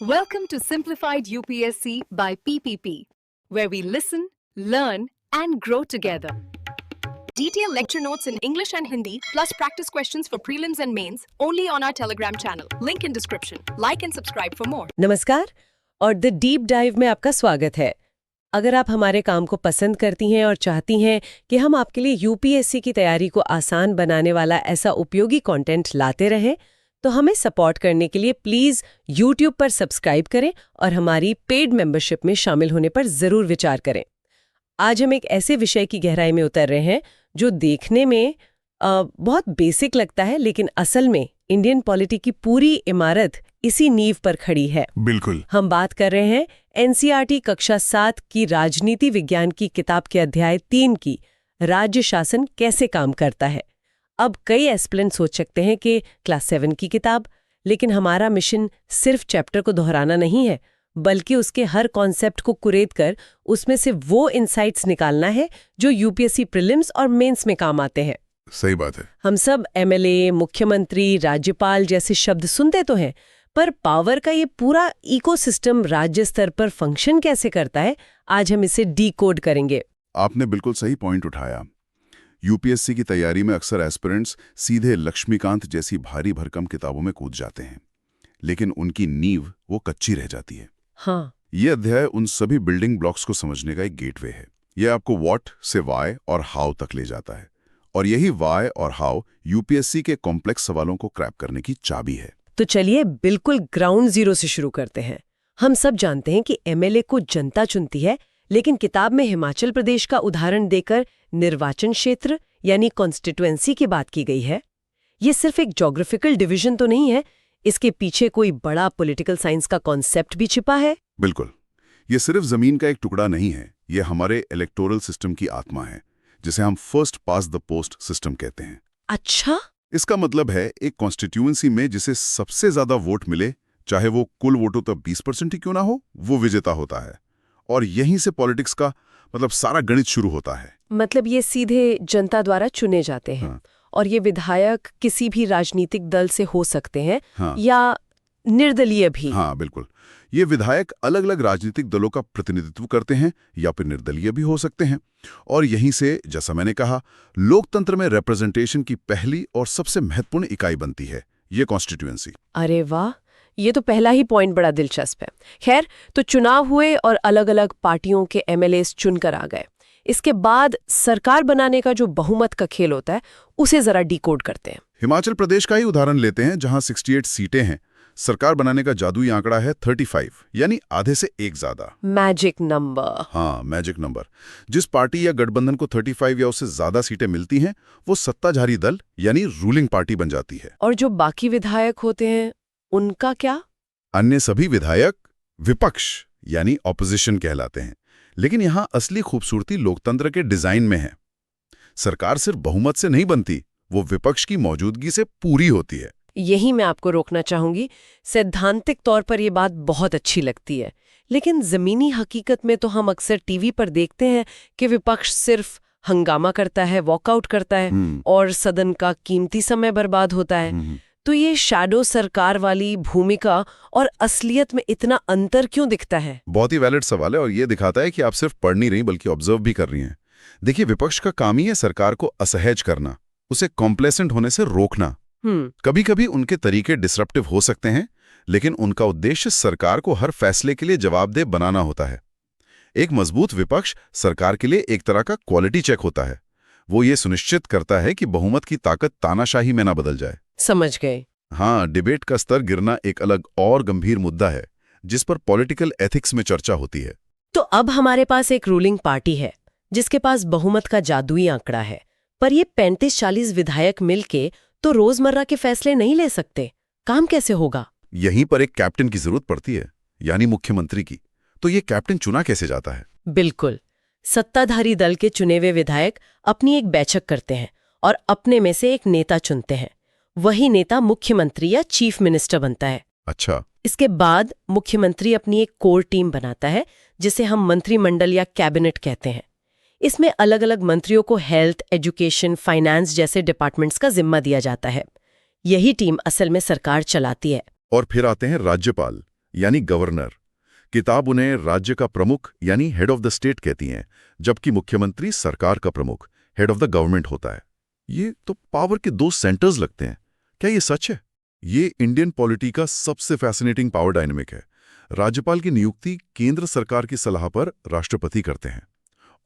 Welcome to Simplified UPSC by PPP, where we listen, learn, and grow together. Detailed lecture notes in English and Hindi, plus practice questions for prelims and mains, only on our Telegram channel. Link in description. Like and subscribe for more. नमस्कार और the deep dive में आपका स्वागत है। अगर आप हमारे काम को पसंद करती हैं और चाहती हैं कि हम आपके लिए यूपीएससी की तैयारी को आसान बनाने वाला ऐसा उपयोगी कंटेंट लाते रहें, तो हमें सपोर्ट करने के लिए प्लीज़ यूट्यूब पर सब्सक्राइब करें और हमारी पेड मेंबरशिप में शामिल होने पर ज़रूर विचार करें। आज हम एक ऐसे विषय की गहराई में उतर रहे हैं जो देखने में बहुत बेसिक लगता है, लेकिन असल में इंडियन पॉलिटी की पूरी इमारत इसी नींव पर खड़ी है। बिल्कुल। हम बात कर रहे हैं एनसीईआरटी कक्षा 7 की राजनीति विज्ञान की किताब के अध्याय 3 की, राज्य शासन कैसे काम करता है। अब कई एस्पिरेंट सोच सकते हैं कि क्लास 7 की किताब, लेकिन हमारा मिशन सिर्फ चैप्टर को दोहराना नहीं है, बल्कि उसके हर कॉन्सेप्ट को कुरेद कर उसमें से वो इनसाइट्स निकालना है जो यूपीएससी प्रीलिम्स और मेंस में काम आते हैं। सही बात है। हम सब एमएलए, मुख्यमंत्री, राज्यपाल जैसे शब्द सुनते तो हैं, पर पावर का ये पूरा इकोसिस्टम राज्य स्तर पर फंक्शन कैसे करता है, आज हम इसे डीकोड करेंगे। आपने बिल्कुल सही पॉइंट उठाया। यूपीएससी की तैयारी में अक्सर एस्पिरेंट्स सीधे लक्ष्मीकांत जैसी भारी भरकम किताबों में कूद जाते हैं, लेकिन उनकी नींव वो कच्ची रह जाती है। हाँ, ये अध्याय उन सभी बिल्डिंग ब्लॉक्स को समझने का एक गेटवे है। यह आपको व्हाट से वाई और हाउ तक ले जाता है, और यही वाई और हाउ यूपीएससी के कॉम्प्लेक्स सवालों को क्रैक करने की चाबी है। तो चलिए बिल्कुल ग्राउंड जीरो से शुरू करते हैं। हम सब जानते हैं कि एमएलए को जनता चुनती है, लेकिन किताब में हिमाचल प्रदेश का उदाहरण देकर निर्वाचन क्षेत्र यानी कॉन्स्टिट्यूएंसी की बात की गई है। ये सिर्फ एक ज्योग्राफिकल डिवीजन तो नहीं है, इसके पीछे कोई बड़ा पॉलिटिकल साइंस का कॉन्सेप्ट भी छिपा है। बिल्कुल। ये सिर्फ जमीन का एक टुकड़ा नहीं है, ये हमारे इलेक्टोरल सिस्टम की आत्मा है, जिसे हम first pass the post system कहते हैं। अच्छा, इसका मतलब है एक कॉन्स्टिट्यूएंसी में जिसे सबसे ज्यादा वोट मिले, चाहे वो कुल वोटों तक 20% ही क्यों ना हो, वो विजेता होता है। और यहीं से पॉलिटिक्स का सारा गणित शुरू होता है। मतलब ये सीधे जनता द्वारा चुने जाते हैं। हाँ। और ये विधायक किसी भी राजनीतिक दल से हो सकते हैं। हाँ। या निर्दलीय भी। हाँ, बिल्कुल। ये विधायक अलग अलग राजनीतिक दलों का प्रतिनिधित्व करते हैं या फिर निर्दलीय भी हो सकते हैं। और यहीं से, जैसा मैंने कहा, लोकतंत्र में रिप्रेजेंटेशन की पहली और सबसे महत्वपूर्ण इकाई बनती है ये कॉन्स्टिट्यूएंसी। अरे वाह, ये तो पहला ही पॉइंट बड़ा दिलचस्प है। खैर, तो चुनाव हुए और अलग अलग पार्टियों के एमएलएस चुनकर आ गए। इसके बाद सरकार बनाने का जो बहुमत का खेल होता है, उसे जरा डिकोड करते हैं। हिमाचल प्रदेश का ही उदाहरण लेते हैं, जहां 68 सीटें हैं। सरकार बनाने का जादुई आंकड़ा है 35, यानी आधे से एक ज्यादा। Magic number. हाँ, मैजिक नंबर। जिस पार्टी या गठबंधन को 35 या उससे ज्यादा सीटें मिलती हैं, वो सत्ताधारी दल यानी रूलिंग पार्टी बन जाती है। और जो बाकी विधायक होते हैं, उनका क्या? अन्य सभी विधायक विपक्ष यानी ऑपोजिशन कहलाते हैं। लेकिन यहां असली खूबसूरती लोकतंत्र के डिजाइन में है। सरकार सिर्फ बहुमत से नहीं बनती, वो विपक्ष की मौजूदगी से पूरी होती है। यही मैं आपको रोकना चाहूंगी। सैद्धांतिक तौर पर यह बात बहुत अच्छी लगती है, लेकिन जमीनी हकीकत में तो हम अक्सर टीवी पर देखते हैं कि विपक्ष सिर्फ हंगामा करता है, वॉकआउट करता है और सदन का कीमती समय बर्बाद होता है। तो ये शैडो सरकार वाली भूमिका और असलियत में इतना अंतर क्यों दिखता है? बहुत ही वैलिड सवाल है, और ये दिखाता है कि आप सिर्फ पढ़ नहीं रही बल्कि ऑब्जर्व भी कर रही हैं। देखिए, विपक्ष का काम ही है सरकार को असहज करना, उसे कॉम्प्लेसेंट होने से रोकना। कभी कभी उनके तरीके डिसरप्टिव हो सकते हैं, लेकिन उनका उद्देश्य सरकार को हर फैसले के लिए जवाबदेह बनाना होता है। एक मजबूत विपक्ष सरकार के लिए एक तरह का क्वालिटी चेक होता है। वो ये सुनिश्चित करता है कि बहुमत की ताकत तानाशाही में ना बदल जाए। समझ गए। हाँ, डिबेट का स्तर गिरना एक अलग और गंभीर मुद्दा है, जिस पर पॉलिटिकल एथिक्स में चर्चा होती है। तो अब हमारे पास एक रूलिंग पार्टी है जिसके पास बहुमत का जादुई आंकड़ा है, पर ये 35-40 विधायक मिलके तो रोजमर्रा के फैसले नहीं ले सकते। काम कैसे होगा? यहीं पर एक कैप्टन की जरूरत पड़ती है, यानी मुख्यमंत्री की। तो ये कैप्टन चुना कैसे जाता है? बिल्कुल, सत्ताधारी दल के चुने हुए विधायक अपनी एक बैठक करते हैं और अपने में से एक नेता चुनते हैं। वही नेता मुख्यमंत्री या चीफ मिनिस्टर बनता है। अच्छा। इसके बाद मुख्यमंत्री अपनी एक कोर टीम बनाता है, जिसे हम मंत्रिमंडल या कैबिनेट कहते हैं। इसमें अलग अलग मंत्रियों को हेल्थ, एजुकेशन, फाइनेंस जैसे डिपार्टमेंट्स का जिम्मा दिया जाता है। यही टीम असल में सरकार चलाती है। और फिर आते हैं राज्यपाल, यानी गवर्नर। किताब उन्हें राज्य का प्रमुख यानी हेड ऑफ द स्टेट कहती है, जबकि मुख्यमंत्री सरकार का प्रमुख हेड ऑफ द गवर्नमेंट होता है। ये तो पावर के दो सेंटर्स लगते हैं। क्या ये सच है? ये इंडियन पॉलिटी का सबसे फैसिनेटिंग पावर डायनेमिक है। राज्यपाल की नियुक्ति केंद्र सरकार की सलाह पर राष्ट्रपति करते हैं।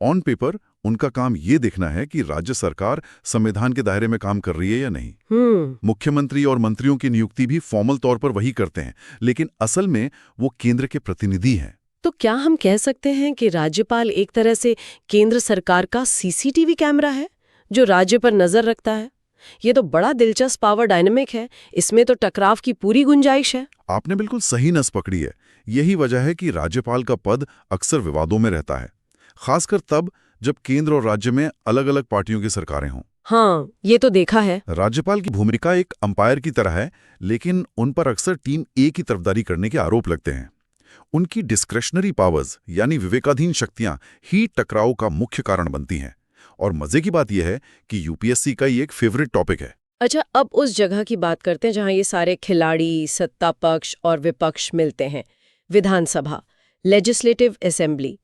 ऑन पेपर उनका काम ये देखना है कि राज्य सरकार संविधान के दायरे में काम कर रही है या नहीं। मुख्यमंत्री और मंत्रियों की नियुक्ति भी फॉर्मल तौर पर वही करते हैं, लेकिन असल में वो केंद्र के प्रतिनिधि हैं। तो क्या हम कह सकते हैं कि राज्यपाल एक तरह से केंद्र सरकार का सीसीटीवी कैमरा है जो राज्य पर नजर रखता है? ये तो बड़ा दिलचस्प पावर डायनेमिक है। इसमें तो टकराव की पूरी गुंजाइश है। आपने बिल्कुल सही नस पकड़ी है। यही वजह है कि राज्यपाल का पद अक्सर विवादों में रहता है, खासकर तब जब केंद्र और राज्य में अलग अलग पार्टियों की सरकारें हों। हाँ, ये तो देखा है। राज्यपाल की भूमिका एक अंपायर की तरह है, लेकिन उन पर अक्सर टीम ए की तरफदारी करने के आरोप लगते हैं। उनकी डिस्क्रेशनरी पावर्स यानी विवेकाधीन शक्तियां ही टकराव का मुख्य कारण बनती हैं। और मजे की बात यह है कि यूपीएससी का ये एक फेवरेट टॉपिक है। अच्छा, अब उस जगह की बात करते हैं जहां ये सारे खिलाड़ी, सत्ता पक्ष और विपक्ष मिलते हैं। विधानसभा, लेजिस्लेटिव असेंबली।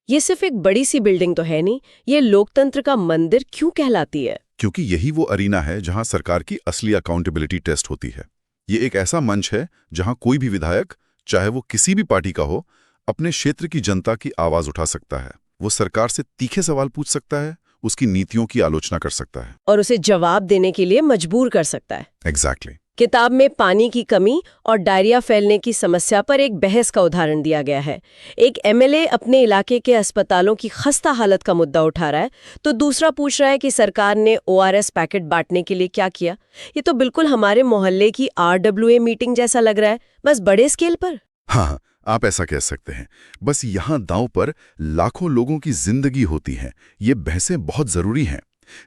ये सिर्फ एक बड़ी सी बिल्डिंग तो है नहीं, ये लोकतंत्र का मंदिर क्यों कहलाती है? क्योंकि यही वो अरीना है जहां सरकार की असली अकाउंटेबिलिटी टेस्ट होती है। ये एक ऐसा मंच है जहां कोई भी विधायक, चाहे वो किसी भी पार्टी का हो, अपने क्षेत्र की जनता की आवाज उठा सकता है। वो सरकार से तीखे सवाल पूछ सकता है, उसकी नीतियों की आलोचना कर सकता है और उसे जवाब देने के लिए मजबूर कर सकता है। एग्जैक्टली। किताब में पानी की कमी और डायरिया फैलने की समस्या पर एक बहस का उदाहरण दिया गया है। एक एमएलए अपने इलाके के अस्पतालों की खस्ता हालत का मुद्दा उठा रहा है, तो दूसरा पूछ रहा है कि सरकार ने ओआरएस पैकेट बांटने के लिए क्या किया। ये तो बिल्कुल हमारे मोहल्ले की आरडब्ल्यूए मीटिंग जैसा लग रहा है, बस बड़े स्केल पर। हाँ, आप ऐसा कह सकते हैं। बस यहाँ दांव पर लाखों लोगों की जिंदगी होती है। ये बहसें बहुत जरूरी हैं।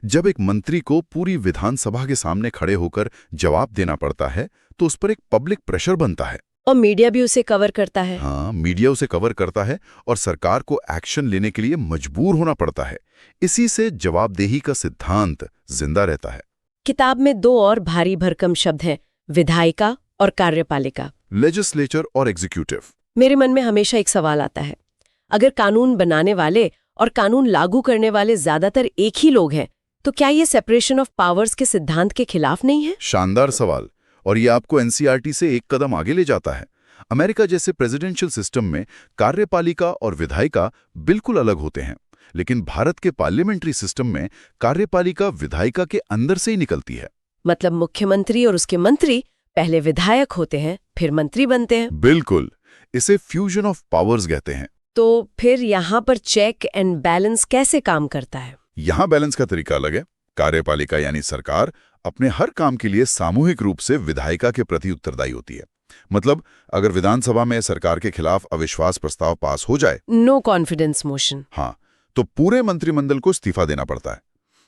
जब एक मंत्री को पूरी विधानसभा के सामने खड़े होकर जवाब देना पड़ता है, तो उस पर एक पब्लिक प्रेशर बनता है। और मीडिया भी उसे कवर करता है। हाँ, मीडिया उसे कवर करता है और सरकार को एक्शन लेने के लिए मजबूर होना पड़ता है। इसी से जवाबदेही का सिद्धांत जिंदा रहता है। किताब में दो और भारी भरकम शब्द हैं, विधायिका और कार्यपालिका। लेजिस्लेचर और एग्जीक्यूटिव। मेरे मन में हमेशा एक सवाल आता है, अगर कानून बनाने वाले और कानून लागू करने वाले ज्यादातर एक ही लोग हैं, तो क्या ये सेपरेशन ऑफ पावर्स के सिद्धांत के खिलाफ नहीं है? शानदार सवाल, और ये आपको एनसीईआरटी से एक कदम आगे ले जाता है। अमेरिका जैसे प्रेसिडेंशियल सिस्टम में कार्यपालिका और विधायिका बिल्कुल अलग होते हैं, लेकिन भारत के पार्लियामेंट्री सिस्टम में कार्यपालिका विधायिका के अंदर से ही निकलती है। मतलब मुख्यमंत्री और उसके मंत्री पहले विधायक होते हैं, फिर मंत्री बनते हैं। बिल्कुल, इसे फ्यूजन ऑफ पावर्स कहते हैं। तो फिर यहाँ पर चेक एंड बैलेंस कैसे काम करता है? यहाँ बैलेंस का तरीका अलग है। कार्यपालिका यानी सरकार अपने हर काम के लिए सामूहिक रूप से विधायिका के प्रति उत्तरदायी होती है। मतलब अगर विधानसभा में सरकार के खिलाफ अविश्वास प्रस्ताव पास हो जाए, नो कॉन्फिडेंस मोशन, हाँ, तो पूरे मंत्रिमंडल को इस्तीफा देना पड़ता है।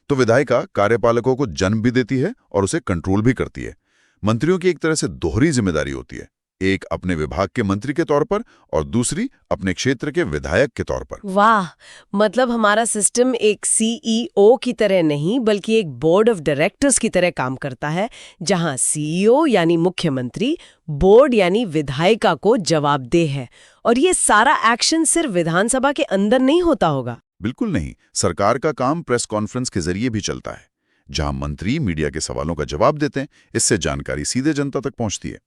तो विधायिका कार्यपालकों को जन्म भी देती है और उसे कंट्रोल भी करती है। मंत्रियों की एक तरह से दोहरी जिम्मेदारी होती है, एक अपने विभाग के मंत्री के तौर पर और दूसरी अपने क्षेत्र के विधायक के तौर पर। वाह, मतलब हमारा सिस्टम एक सीईओ की तरह नहीं बल्कि एक बोर्ड ऑफ डायरेक्टर्स की तरह काम करता है, जहां सीईओ यानी मुख्यमंत्री, बोर्ड यानी विधायिका को जवाबदेह है। और ये सारा एक्शन सिर्फ विधानसभा के अंदर नहीं होता होगा? बिल्कुल नहीं। सरकार का काम प्रेस कॉन्फ्रेंस के जरिए भी चलता है, जहां मंत्री मीडिया के सवालों का जवाब देते हैं। इससे जानकारी सीधे जनता तक पहुंचती है।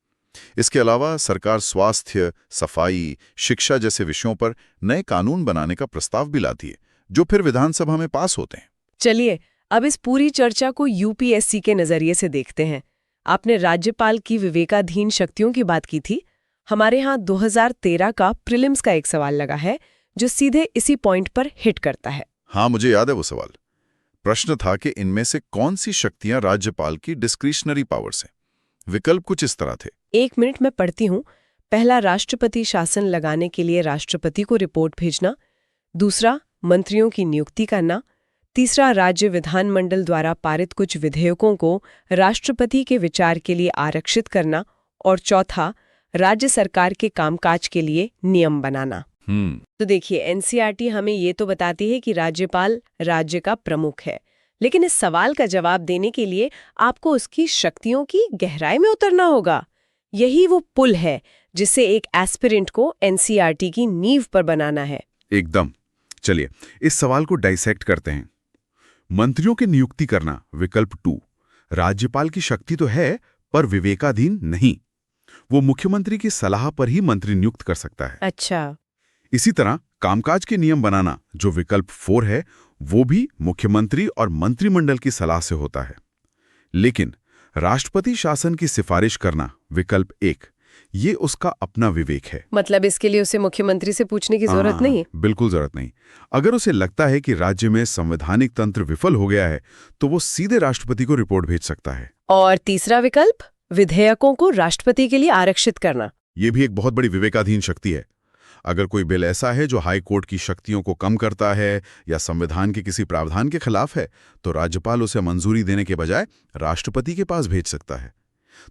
इसके अलावा सरकार स्वास्थ्य, सफाई, शिक्षा जैसे विषयों पर नए कानून बनाने का प्रस्ताव भी लाती है, जो फिर विधानसभा में पास होते हैं। चलिए अब इस पूरी चर्चा को यूपीएससी के नजरिए से देखते हैं। आपने राज्यपाल की विवेकाधीन शक्तियों की बात की थी। हमारे यहाँ 2013 का प्रीलिम्स का एक सवाल लगा है जो सीधे इसी पॉइंट पर हिट करता है। हाँ, मुझे याद है वो सवाल। प्रश्न था कि इनमें से कौन सी शक्तियां राज्यपाल की डिस्क्रिशनरी पावर्स हैं। विकल्प कुछ इस तरह थे। 1 मिनट में पढ़ती हूँ। पहला, राष्ट्रपति शासन लगाने के लिए राष्ट्रपति को रिपोर्ट भेजना। दूसरा, मंत्रियों की नियुक्ति करना। तीसरा, राज्य विधानमंडल द्वारा पारित कुछ विधेयकों को राष्ट्रपति के विचार के लिए आरक्षित करना। और चौथा, राज्य सरकार के कामकाज के लिए नियम बनाना। तो देखिए, एनसीईआरटी हमें ये तो बताती है कि राज्यपाल राज्य का प्रमुख है, लेकिन इस सवाल का जवाब देने के लिए आपको उसकी शक्तियों की गहराई में उतरना होगा। यही वो पुल है जिससे एक एस्पिरेंट को एनसीईआरटी की नींव पर बनाना है। एकदम। चलिए इस सवाल को डाइसेक्ट करते हैं। मंत्रियों की नियुक्ति करना, विकल्प 2। राज्यपाल की शक्ति तो है पर विवेकाधीन नहीं। वो मुख्यमंत्री की सलाह पर ही मंत्री नियुक्त कर सकता है। अच्छा। इसी तरह कामकाज के नियम बनाना, जो विकल्प 4 है, वो भी मुख्यमंत्री और मंत्रिमंडल की सलाह से होता है। लेकिन राष्ट्रपति शासन की सिफारिश करना, विकल्प 1, ये उसका अपना विवेक है। मतलब इसके लिए उसे मुख्यमंत्री से पूछने की जरूरत नहीं? बिल्कुल जरूरत नहीं। अगर उसे लगता है कि राज्य में संवैधानिक तंत्र विफल हो गया है तो वो सीधे राष्ट्रपति को रिपोर्ट भेज सकता है। और तीसरा विकल्प, विधेयकों को राष्ट्रपति के लिए आरक्षित करना। ये भी एक बहुत बड़ी विवेकाधीन शक्ति है। अगर कोई बिल ऐसा है जो हाई कोर्ट की शक्तियों को कम करता है या संविधान के किसी प्रावधान के खिलाफ है, तो राज्यपाल उसे मंजूरी देने के बजाय राष्ट्रपति के पास भेज सकता है।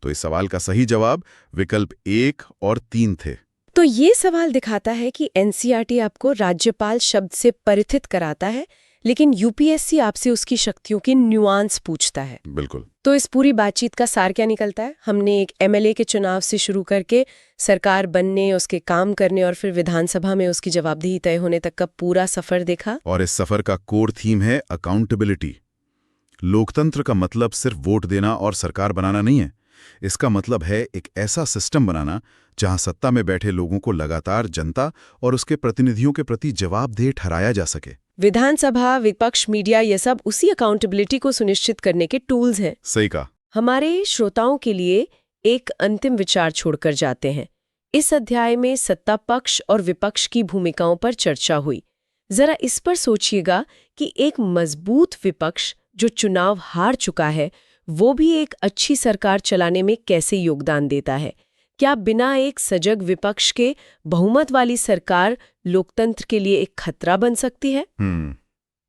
तो इस सवाल का सही जवाब विकल्प 1 और 3 थे। तो ये सवाल दिखाता है कि एनसीईआरटी आपको राज्यपाल शब्द से परिचित कराता है, लेकिन यूपीएससी आपसे उसकी शक्तियों के न्यूआंस पूछता है। बिल्कुल। तो इस पूरी बातचीत का सार क्या निकलता है? हमने एक एमएलए के चुनाव से शुरू करके सरकार बनने, उसके काम करने और फिर विधानसभा में उसकी जवाबदेही तय होने तक का पूरा सफर देखा। और इस सफर का कोर थीम है अकाउंटेबिलिटी। लोकतंत्र का मतलब सिर्फ वोट देना और सरकार बनाना नहीं है। इसका मतलब है एक ऐसा सिस्टम बनाना जहां सत्ता में बैठे लोगों को लगातार जनता और उसके प्रतिनिधियों के प्रति जवाबदेह ठहराया जा सके। विधानसभा, विपक्ष, मीडिया, ये सब उसी अकाउंटेबिलिटी को सुनिश्चित करने के टूल्स हैं। सही कहा। हमारे श्रोताओं के लिए एक अंतिम विचार छोड़कर जाते हैं। इस अध्याय में सत्ता पक्ष और विपक्ष की भूमिकाओं पर चर्चा हुई। जरा इस पर सोचिएगा कि एक मजबूत विपक्ष जो चुनाव हार चुका है, वो भी एक अच्छी सरकार चलाने में कैसे योगदान देता है? क्या बिना एक सजग विपक्ष के बहुमत वाली सरकार लोकतंत्र के लिए एक खतरा बन सकती है?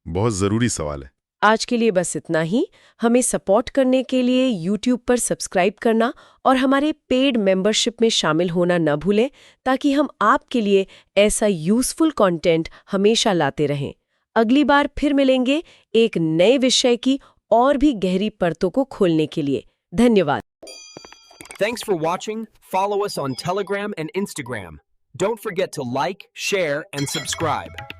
बहुत जरूरी सवाल है। आज के लिए बस इतना ही। हमें सपोर्ट करने के लिए YouTube पर सब्सक्राइब करना और हमारे पेड मेंबरशिप में शामिल होना न भूलें, ताकि हम आपके लिए ऐसा यूजफुल कंटेंट हमेशा लाते रहें। अगली बार फिर मिलेंगे एक नए विषय की और भी गहरी परतों को खोलने के लिए। धन्यवाद। Thanks for watching. Follow us on Telegram and Instagram. Don't forget to like, share, and subscribe.